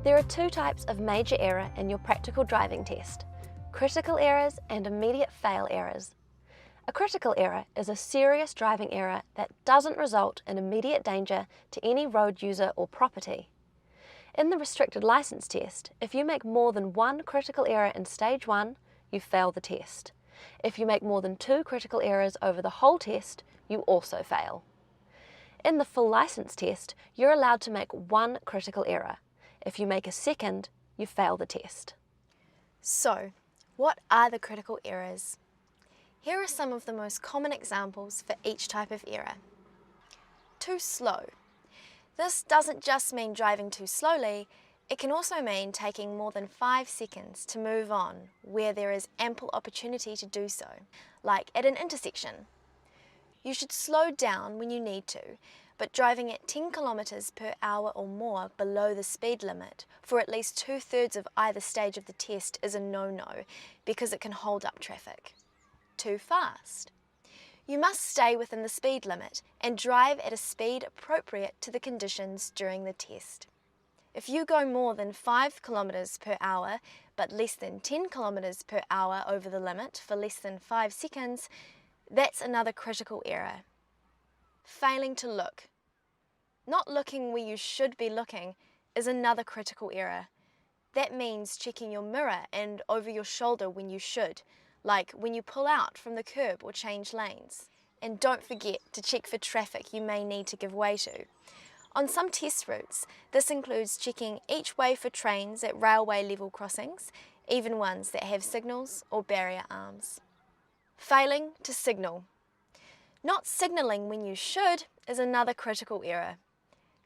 There are two types of major error in your practical driving test: critical errors and immediate fail errors. A critical error is a serious driving error that doesn't result in immediate danger to any road user or property. In the restricted license test, if you make more than one critical error in stage 1, you fail the test. If you make more than 2 critical errors over the whole test, you also fail. In the full license test, you're allowed to make 1 critical error. If you make a second, you fail the test. So, what are the critical errors? Here are some of the most common examples for each type of error. Too slow. This doesn't just mean driving too slowly, it can also mean taking more than 5 seconds to move on where there is ample opportunity to do so, like at an intersection. You should slow down when you need to, but driving at 10 kilometers per hour or more below the speed limit for at least 2/3 of either stage of the test is a no-no because it can hold up traffic. Too fast. You must stay within the speed limit and drive at a speed appropriate to the conditions during the test. If you go more than 5 kilometers per hour but less than 10 kilometers per hour over the limit for less than 5 seconds, that's another critical error. Failing to look. Not looking where you should be looking is another critical error. That means checking your mirror and over your shoulder when you should, like when you pull out from the curb or change lanes. And don't forget to check for traffic you may need to give way to. On some test routes, this includes checking each way for trains at railway level crossings, even ones that have signals or barrier arms. Failing to signal. Not signalling when you should is another critical error.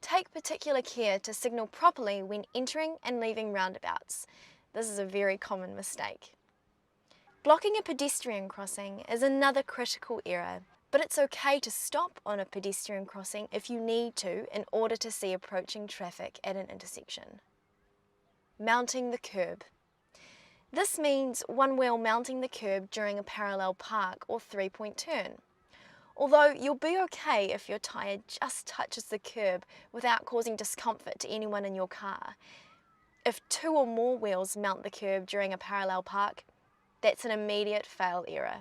Take particular care to signal properly when entering and leaving roundabouts. This is a very common mistake. Blocking a pedestrian crossing is another critical error, but it's okay to stop on a pedestrian crossing if you need to in order to see approaching traffic at an intersection. Mounting the curb. This means one wheel mounting the curb during a parallel park or 3-point turn. Although you'll be okay if your tyre just touches the curb without causing discomfort to anyone in your car. If 2 or more wheels mount the curb during a parallel park, that's an immediate fail error.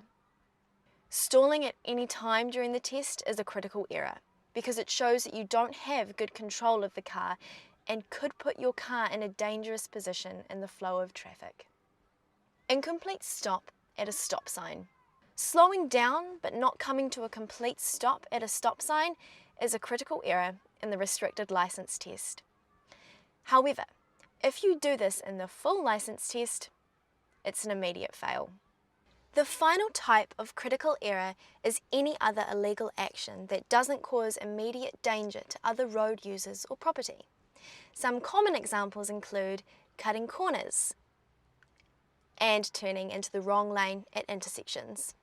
Stalling at any time during the test is a critical error because it shows that you don't have good control of the car and could put your car in a dangerous position in the flow of traffic. Incomplete stop at a stop sign. Slowing down but not coming to a complete stop at a stop sign is a critical error in the restricted license test. However, if you do this in the full license test, it's an immediate fail. The final type of critical error is any other illegal action that doesn't cause immediate danger to other road users or property. Some common examples include cutting corners and turning into the wrong lane at intersections.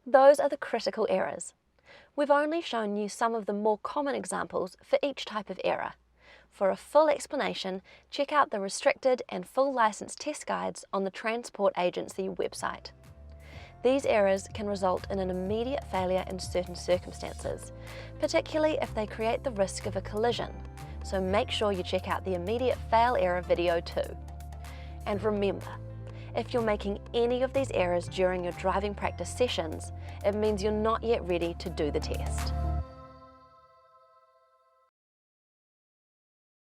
Those are the critical errors. We've only shown you some of the more common examples for each type of error. For a full explanation, check out the restricted and full license test guides on the Transport Agency website. These errors can result in an immediate failure in certain circumstances, particularly if they create the risk of a collision, so make sure you check out the immediate fail error video too. And remember, if you're making any of these errors during your driving practice sessions, it means you're not yet ready to do the test.